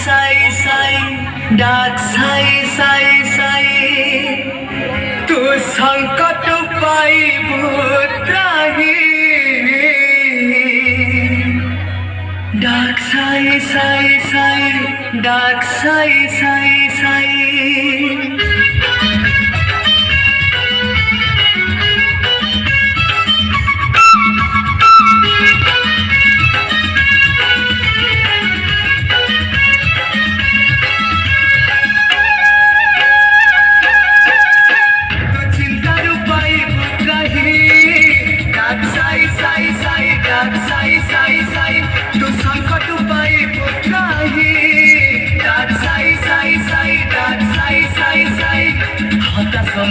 সাই ডাক সাই সাই সাই তু সংকট পাইব ত্রাহি ডাক সাই সাই সাই ডাক সাই সাই সাই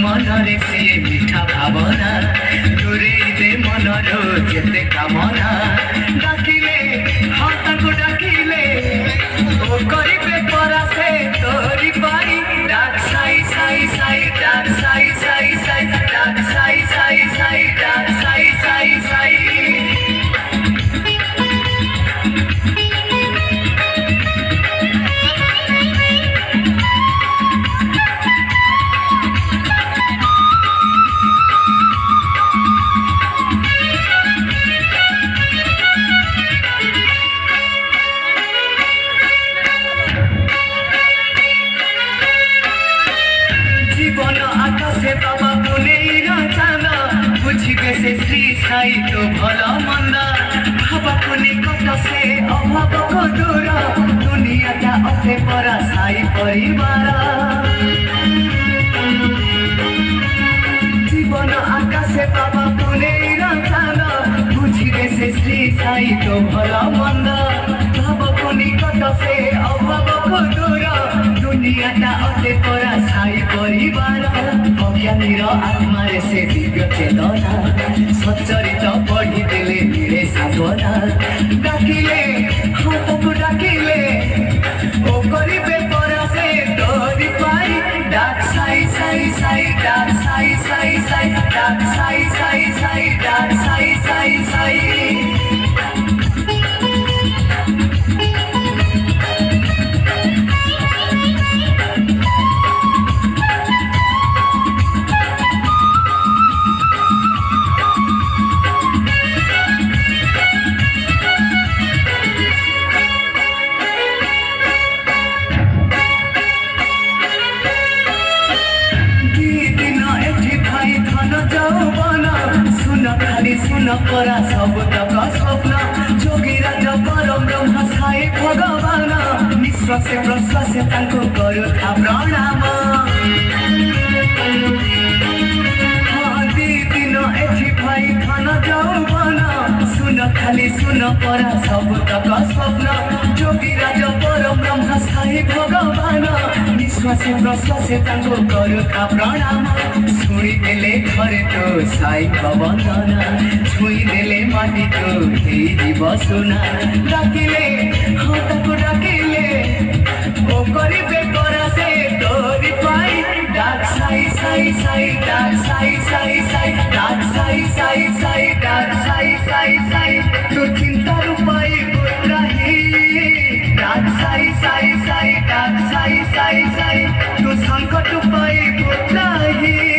মনরে সে মিঠা ভাবনা দূরে দে মনর যেতে কামনা ডাকিলে হতাকু ডাকিলে ও করিবে পরাসে তোরি পাই ডাক সাই সাই সাই ডাক সাই সাই সাই ডাক সাই সাই সাই ডাক সাই সাই সাই বাবা বলেই রাজানা বুঝিবে সে শ্রী সাই তো ভালো মন্দা ভাবা কোনে কত সে অভাব কদূর দুনিয়াটা অথে পরা সাই পরিবার জীবন আকাশে বাবা বলেই রাজানা বুঝিবে সে শ্রী সাই তো ভালো মন্দা ভাবা কোনে কত সে অভাব কদূর দুনিয়াটা অথে পরা সাই পরিবার অজ্ঞানীর আত্মারে সে দিব্য চেতনা সচ্চরিত পঢ়ি দেলে মিলে সাধনা ডাকিলে হাতকু ডাকিলে ও করিবে পরাসে তোরি পাই ডাক সাই সাই সাই ডাক সাই সাই সাই ডাক সাই সাই সাই ডাক সাই সাই সাই শুন করা সব তক স্বপ্ন যোগীরাজ পরম ব্রহ্ম সাই ভগবান নিঃশ্বাসে প্রশ্বাসে তাଙ୍କୁ କରୁଥା প্রণাম ଦି ଦିନ ଏଠି ଭାଇ ଧନ ଯୌବନ শুন খালি শুন করা সব তক স্বপ্ন যোগীরাজ পরম ব্রহ্ম সাই ভগবান নিঃশ্বাসে প্রশ্বাসে তাଙ୍କୁ କରୁଥା প্রণাম শুনি দেলে ঘরে তো সাই বন্দনা ছুঁই দেলে মাটি তো ହେଇଯିବ সোনা ডাকিলে হতাকু ডাকিলে ও করিবে পরাসে তোরি পাই ডাক সাই সাই সাই ডাক সাই সাই